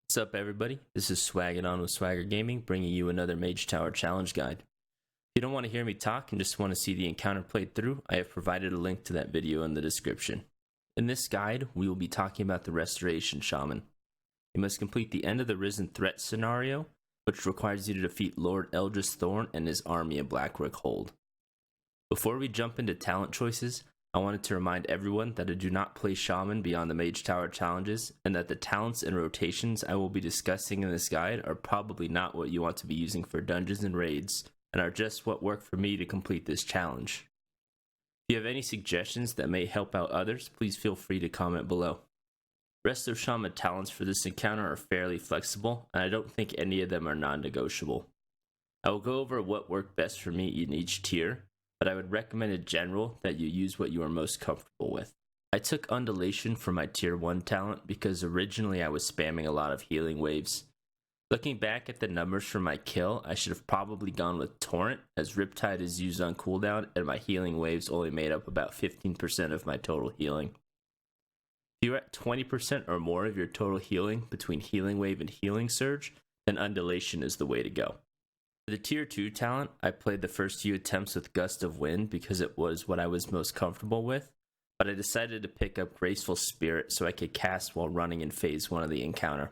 What's up, everybody? This is Swagadon with Swagger Gaming, bringing you another Mage Tower Challenge guide. If you don't want to hear me talk and just want to see the encounter played through, I have provided a link to that video in the description. In this guide, we will be talking about the Restoration Shaman. You must complete the end of the Risen Threat scenario, which requires you to defeat Lord Eldris Thorn and his army of Blackrook Hold. Before we jump into talent choices, I wanted to remind everyone that I do not play Shaman beyond the Mage Tower challenges, and that the talents and rotations I will be discussing in this guide are probably not what you want to be using for dungeons and raids, and are just what worked for me to complete this challenge. If you have any suggestions that may help out others, please feel free to comment below. Resto Shaman talents for this encounter are fairly flexible, and I don't think any of them are non-negotiable. I will go over what worked best for me in each tier, but I would recommend in general that you use what you are most comfortable with. I took Undulation for my tier 1 talent because originally I was spamming a lot of healing waves. Looking back at the numbers for my kill, I should have probably gone with Torrent, as Riptide is used on cooldown and my healing waves only made up about 15% of my total healing. If you're at 20% or more of your total healing between Healing Wave and Healing Surge, then Undulation is the way to go. For the tier 2 talent, I played the first few attempts with Gust of Wind because it was what I was most comfortable with, but I decided to pick up Graceful Spirit so I could cast while running in phase 1 of the encounter.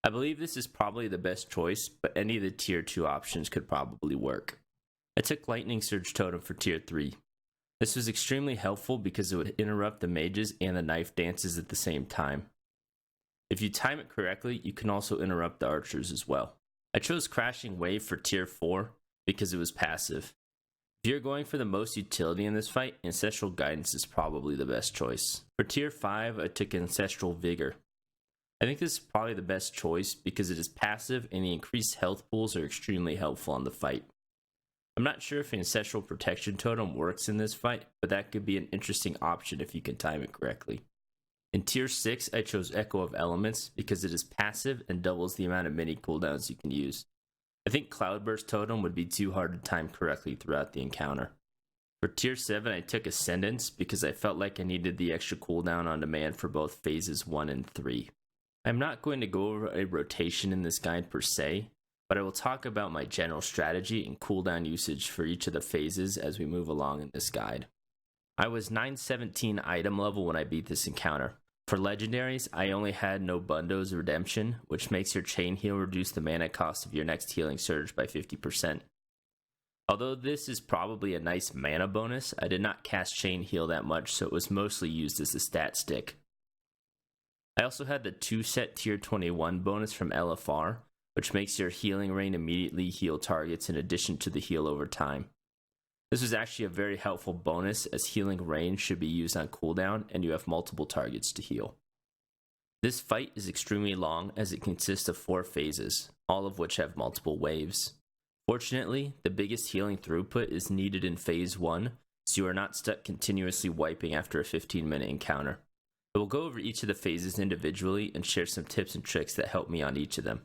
I believe this is probably the best choice, but any of the tier 2 options could probably work. I took Lightning Surge Totem for tier 3. This was extremely helpful because it would interrupt the mages and the knife dances at the same time. If you time it correctly, you can also interrupt the archers as well. I chose Crashing Wave for tier 4 because it was passive. If you're going for the most utility in this fight, Ancestral Guidance is probably the best choice. For tier 5, I took Ancestral Vigor. I think this is probably the best choice because it is passive and the increased health pools are extremely helpful on the fight. I'm not sure if Ancestral Protection Totem works in this fight, but that could be an interesting option if you can time it correctly. In tier 6, I chose Echo of Elements because it is passive and doubles the amount of mini cooldowns you can use. I think Cloudburst Totem would be too hard to time correctly throughout the encounter. For tier 7, I took Ascendance because I felt like I needed the extra cooldown on demand for both phases 1 and 3. I'm not going to go over a rotation in this guide per se, but I will talk about my general strategy and cooldown usage for each of the phases as we move along in this guide. I was 917 item level when I beat this encounter. For legendaries, I only had no Bundo's Redemption, which makes your chain heal reduce the mana cost of your next healing surge by 50%. Although this is probably a nice mana bonus, I did not cast chain heal that much, so it was mostly used as a stat stick. I also had the 2-set tier 21 bonus from LFR, which makes your healing rain immediately heal targets in addition to the heal over time. This was actually a very helpful bonus as healing rain should be used on cooldown and you have multiple targets to heal. This fight is extremely long as it consists of 4 phases, all of which have multiple waves. Fortunately, the biggest healing throughput is needed in phase 1, so you are not stuck continuously wiping after a 15-minute encounter. I will go over each of the phases individually and share some tips and tricks that help me on each of them.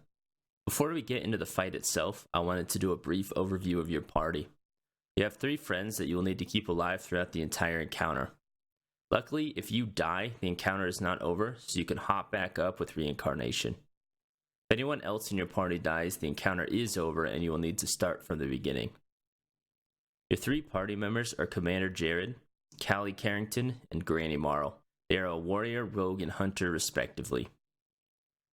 Before we get into the fight itself, I wanted to do a brief overview of your party. You have 3 friends that you will need to keep alive throughout the entire encounter. Luckily, if you die, the encounter is not over, so you can hop back up with reincarnation. If anyone else in your party dies, the encounter is over and you will need to start from the beginning. Your 3 party members are Commander Jared, Callie Carrington, and Granny Marl. They are a warrior, rogue, and hunter respectively.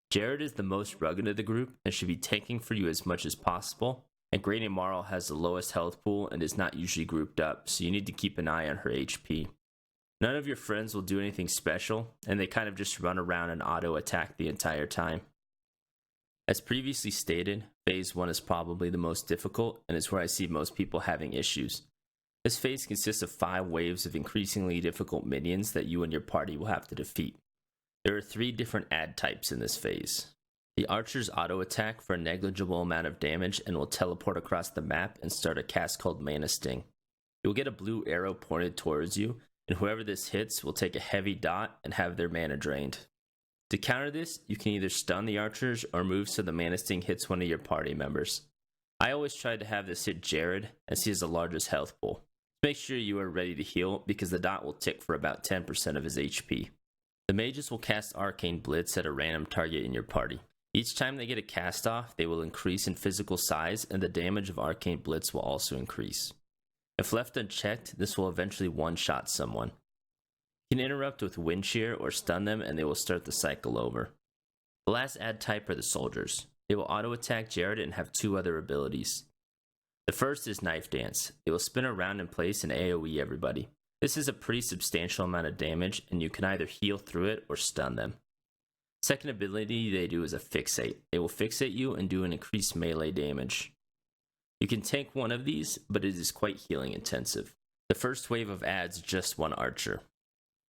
Jared is the most rugged of the group and should be tanking for you as much as possible, and Granny Marl has the lowest health pool and is not usually grouped up, so you need to keep an eye on her HP. None of your friends will do anything special, and they kind of just run around and auto-attack the entire time. As previously stated, phase 1 is probably the most difficult, and is where I see most people having issues. This phase consists of 5 waves of increasingly difficult minions that you and your party will have to defeat. There are 3 different add types in this phase. The archers auto-attack for a negligible amount of damage and will teleport across the map and start a cast called Mana Sting. You will get a blue arrow pointed towards you, and whoever this hits will take a heavy dot and have their mana drained. To counter this, you can either stun the archers or move so the Mana Sting hits one of your party members. I always tried to have this hit Jared, as he has the largest health pool. Make sure you are ready to heal because the dot will tick for about 10% of his HP. The mages will cast Arcane Blitz at a random target in your party. Each time they get a cast off, they will increase in physical size, and the damage of Arcane Blitz will also increase. If left unchecked, this will eventually one-shot someone. You can interrupt with Wind Shear or stun them, and they will start the cycle over. The last ad type are the soldiers. They will auto-attack Jared and have two other abilities. The first is Knife Dance. They will spin around in place and AoE everybody. This is a pretty substantial amount of damage, and you can either heal through it or stun them. Second ability they do is a Fixate. They will fixate you and do an increased melee damage. You can tank one of these, but it is quite healing intensive. The first wave of ads is just one archer.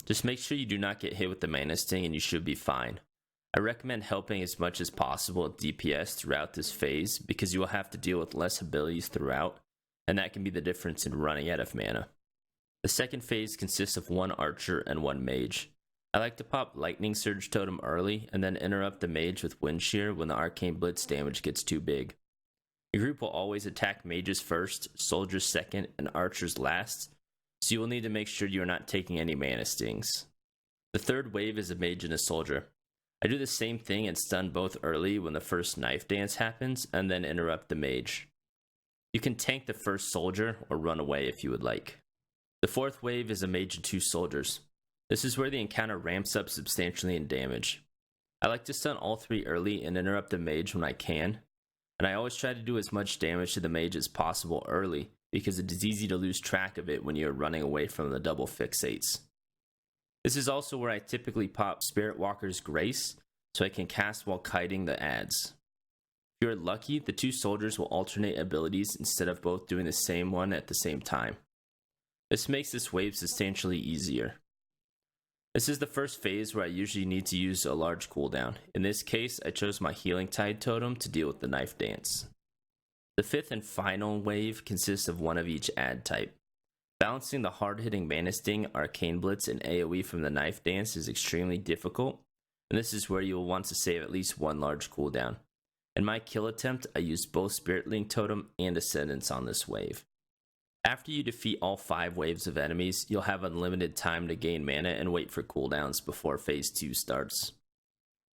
Just make sure you do not get hit with the Mana Sting and you should be fine. I recommend helping as much as possible at DPS throughout this phase because you will have to deal with less abilities throughout, and that can be the difference in running out of mana. The second phase consists of one archer and one mage. I like to pop Lightning Surge Totem early and then interrupt the mage with Wind Shear when the Arcane Blitz damage gets too big. Your group will always attack mages first, soldiers second, and archers last, so you will need to make sure you are not taking any mana stings. The third wave is a mage and a soldier. I do the same thing and stun both early when the first Knife Dance happens, and then interrupt the mage. You can tank the first soldier or run away if you would like. The fourth wave is a mage and two soldiers. This is where the encounter ramps up substantially in damage. I like to stun all three early and interrupt the mage when I can, and I always try to do as much damage to the mage as possible early because it is easy to lose track of it when you are running away from the double fixates. This is also where I typically pop Spirit Walker's Grace so I can cast while kiting the ads. If you are lucky, the two soldiers will alternate abilities instead of both doing the same one at the same time. This makes this wave substantially easier. This is the first phase where I usually need to use a large cooldown. In this case, I chose my Healing Tide totem to deal with the Knife Dance. The fifth and final wave consists of one of each ad type. Balancing the hard-hitting Mana Sting, Arcane Blitz, and AoE from the Knife Dance is extremely difficult, and this is where you will want to save at least one large cooldown. In my kill attempt, I used both Spirit Link Totem and Ascendance on this wave. After you defeat all 5 waves of enemies, you'll have unlimited time to gain mana and wait for cooldowns before phase 2 starts.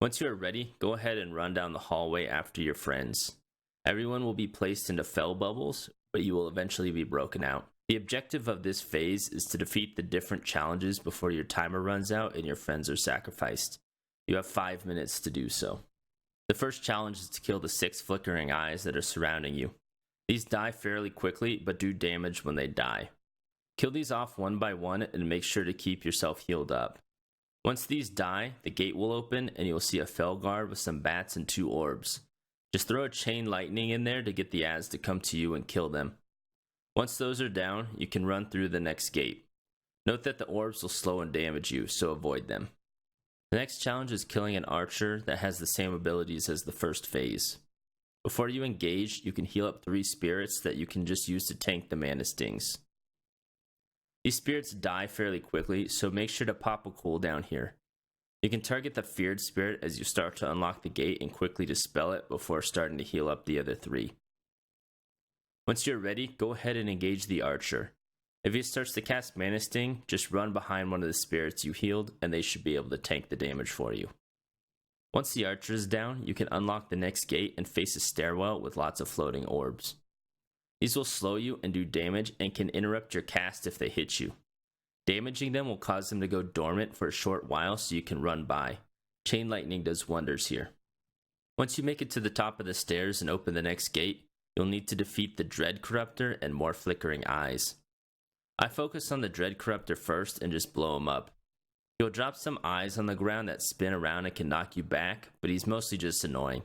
Once you are ready, go ahead and run down the hallway after your friends. Everyone will be placed into Fel Bubbles, but you will eventually be broken out. The objective of this phase is to defeat the different challenges before your timer runs out and your friends are sacrificed. You have 5 minutes to do so. The first challenge is to kill the 6 flickering eyes that are surrounding you. These die fairly quickly, but do damage when they die. Kill these off one by one and make sure to keep yourself healed up. Once these die, the gate will open and you will see a Fel Guard with some bats and 2 orbs. Just throw a Chain Lightning in there to get the ads to come to you and kill them. Once those are down, you can run through the next gate. Note that the orbs will slow and damage you, so avoid them. The next challenge is killing an archer that has the same abilities as the first phase. Before you engage, you can heal up 3 spirits that you can just use to tank the Mana Stings. These spirits die fairly quickly, so make sure to pop a cooldown here. You can target the feared spirit as you start to unlock the gate and quickly dispel it before starting to heal up the other 3. Once you're ready, go ahead and engage the archer. If he starts to cast Mana Sting, just run behind one of the spirits you healed and they should be able to tank the damage for you. Once the archer is down, you can unlock the next gate and face a stairwell with lots of floating orbs. These will slow you and do damage and can interrupt your cast if they hit you. Damaging them will cause them to go dormant for a short while so you can run by. Chain Lightning does wonders here. Once you make it to the top of the stairs and open the next gate, you'll need to defeat the Dread Corruptor and more flickering eyes. I focus on the Dread Corruptor first and just blow him up. He'll drop some eyes on the ground that spin around and can knock you back, but he's mostly just annoying.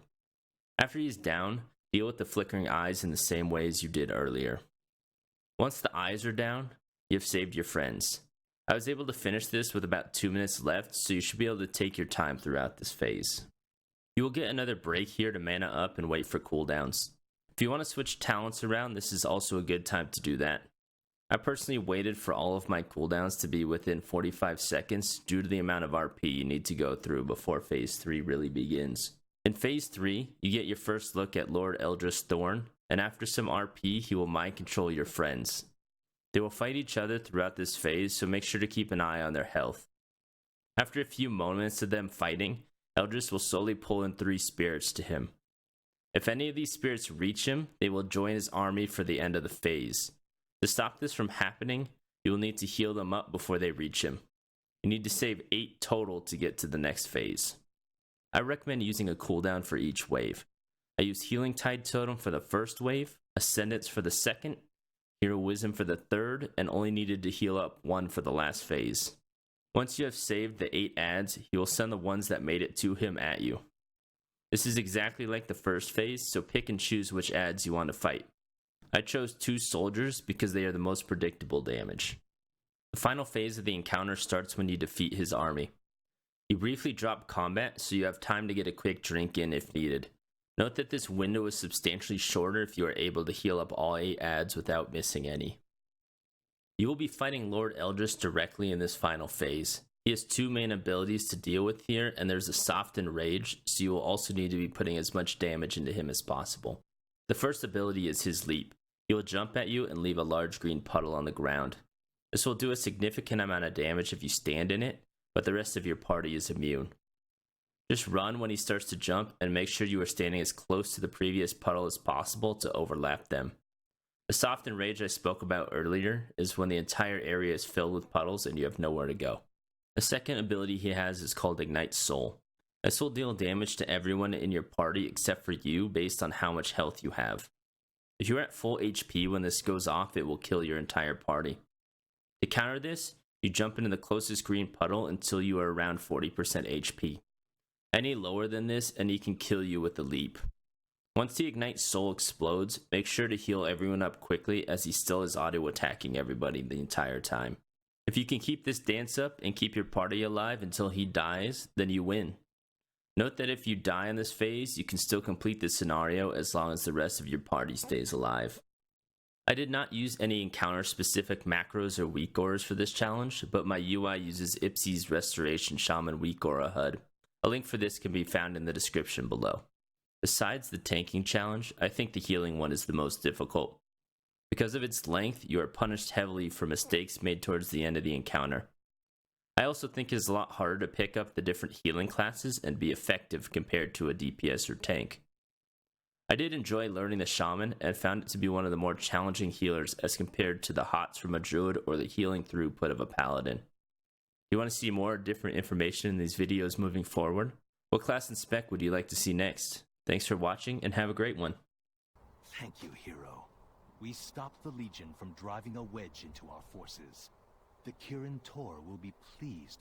After he's down, deal with the flickering eyes in the same way as you did earlier. Once the eyes are down, you've saved your friends. I was able to finish this with about 2 minutes left, so you should be able to take your time throughout this phase. You will get another break here to mana up and wait for cooldowns. If you want to switch talents around, this is also a good time to do that. I personally waited for all of my cooldowns to be within 45 seconds due to the amount of RP you need to go through before phase 3 really begins. In phase 3, you get your first look at Lord Eldris Thorn, and after some RP, he will mind control your friends. They will fight each other throughout this phase, so make sure to keep an eye on their health. After a few moments of them fighting, Eldris will slowly pull in 3 spirits to him. If any of these spirits reach him, they will join his army for the end of the phase. To stop this from happening, you will need to heal them up before they reach him. You need to save 8 total to get to the next phase. I recommend using a cooldown for each wave. I use Healing Tide Totem for the first wave, Ascendance for the second, Hero Wisdom for the third, and only needed to heal up 1 for the last phase. Once you have saved the 8 adds, he will send the ones that made it to him at you. This is exactly like the first phase, so pick and choose which adds you want to fight. I chose 2 soldiers because they are the most predictable damage. The final phase of the encounter starts when you defeat his army. You briefly drop combat, so you have time to get a quick drink in if needed. Note that this window is substantially shorter if you are able to heal up all 8 adds without missing any. You will be fighting Lord Eldris directly in this final phase. He has 2 main abilities to deal with here, and there's a Soften Rage, so you will also need to be putting as much damage into him as possible. The first ability is his Leap. He will jump at you and leave a large green puddle on the ground. This will do a significant amount of damage if you stand in it, but the rest of your party is immune. Just run when he starts to jump and make sure you are standing as close to the previous puddle as possible to overlap them. The Soften Rage I spoke about earlier is when the entire area is filled with puddles and you have nowhere to go. The second ability he has is called Ignite Soul. This will deal damage to everyone in your party except for you based on how much health you have. If you're at full HP when this goes off, it will kill your entire party. To counter this, you jump into the closest green puddle until you are around 40% HP. Any lower than this and he can kill you with the Leap. Once the Ignite Soul explodes, make sure to heal everyone up quickly as he still is auto-attacking everybody the entire time. If you can keep this dance up and keep your party alive until he dies, then you win. Note that if you die in this phase, you can still complete the scenario as long as the rest of your party stays alive. I did not use any encounter-specific macros or Weakauras for this challenge, but my UI uses Ipse's Restoration Shaman Weakaura HUD. A link for this can be found in the description below. Besides the tanking challenge, I think the healing one is the most difficult. Because of its length, you are punished heavily for mistakes made towards the end of the encounter. I also think it is a lot harder to pick up the different healing classes and be effective compared to a DPS or tank. I did enjoy learning the Shaman and found it to be one of the more challenging healers as compared to the Hots from a Druid or the healing throughput of a Paladin. If you want to see more different information in these videos moving forward, what class and spec would you like to see next? Thanks for watching and have a great one. Thank you, hero. We stopped the Legion from driving a wedge into our forces. The Kirin Tor will be pleased